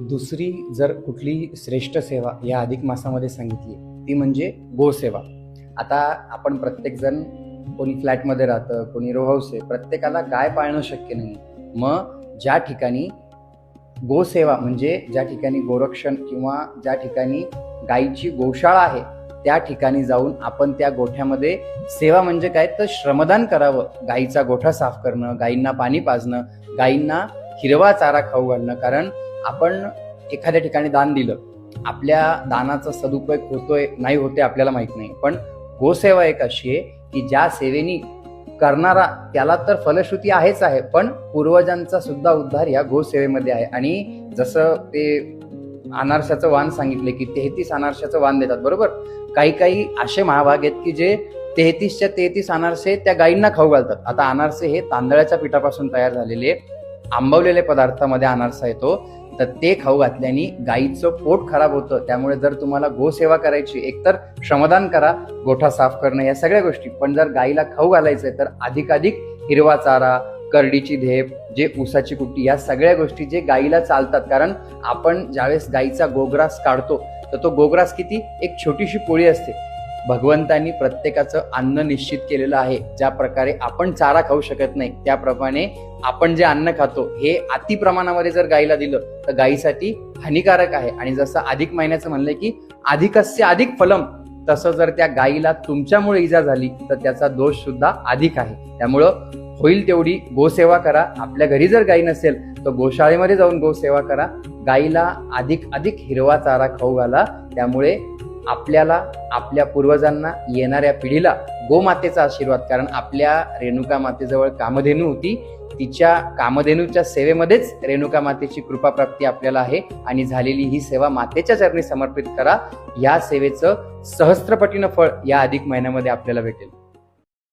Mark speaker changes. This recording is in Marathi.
Speaker 1: दुसरी जर कुठली श्रेष्ठ सेवा या अधिक मासामध्ये सांगितली ती म्हणजे गोसेवा. आता आपण प्रत्येकजण, कोणी फ्लॅटमध्ये राहतं, कोणी रो हाऊस आहे, प्रत्येकाला गाय पाळणं शक्य नाही. मग ज्या ठिकाणी गोसेवा म्हणजे ज्या ठिकाणी गोरक्षण किंवा ज्या ठिकाणी गायीची गोशाळा आहे त्या ठिकाणी जाऊन आपण त्या गोठ्यामध्ये सेवा म्हणजे काय तर श्रमदान करावं. गायीचा गोठा साफ करणं, गायींना पाणी पाजणं, गायींना हिरवा चारा खाऊ घालणं. कारण आपण एखाद्या ठिकाणी दान दिलं, आपल्या दानाचा सदुपयोग होतोय नाही होते आपल्याला माहित नाही, पण गोसेवा एक अशी आहे की ज्या सेवेनी करणारा त्याला तर फलश्रुती आहेच आहे, पण पूर्वजांचा सुद्धा उद्धार या गोसेवेमध्ये आहे. आणि जसं ते अनारशाचं वाण सांगितले की 33 अनारशाचं वाण देतात, बरोबर. काही काही असे महाभाग आहेत की जे 33च्या 33 अनारसे त्या गायींना खाऊ घालतात. आता अनारसे हे तांदळाच्या पिठापासून तयार झालेले आंबवलेले पदार्थामध्ये अनारसा येतो, तर ते खाऊ घातल्याने गायीचं पोट खराब होतं. त्यामुळे जर तुम्हाला गोसेवा करायची, एकतर श्रमदान करा, गोठा साफ करणं, या सगळ्या गोष्टी, पण जर गायीला खाऊ घालायचंय तर अधिकाधिक हिरवा चारा, करडीची ढेप, जे ऊसाची कुट्टी, या सगळ्या गोष्टी जे गायीला चालतात. कारण आपण ज्यावेळेस गायीचा गोग्रास काढतो तर तो गोग्रास किती, एक छोटीशी पोळी असते. भगवंतांनी प्रत्येकाचं अन्न निश्चित केलेलं आहे. ज्या प्रकारे आपण चारा खाऊ शकत नाही त्याप्रमाणे आपण जे अन्न खातो हे अति प्रमाणामध्ये जर गायीला दिलं तर गायीसाठी हानिकारक आहे. आणि जसं अधिक महिन्याचं म्हणलंय की अधिकस्य अधिक फलम, तसं जर त्या गायीला तुमच्यामुळे इजा झाली तर त्याचा दोष सुद्धा अधिक आहे. त्यामुळं होईल तेवढी गोसेवा करा. आपल्या घरी जर गायी नसेल तर गोशाळेमध्ये जाऊन गोसेवा करा. गायीला अधिक हिरवा चारा खाऊ घाला. त्यामुळे आपल्याला, आपल्या पूर्वजांना, येणाऱ्या पिढीला गोमातेचा आशीर्वाद, कारण आपल्या रेणुका मातेजवळ कामधेनू होती, तिच्या कामधेनूच्या सेवेमध्येच रेणुका मातेची कृपा प्राप्ती आपल्याला आहे. आणि झालेली ही सेवा मातेच्या चरणी समर्पित करा. या सेवेचं सहस्त्रपटीनं फळ या अधिक महिन्यामध्ये आपल्याला भेटेल.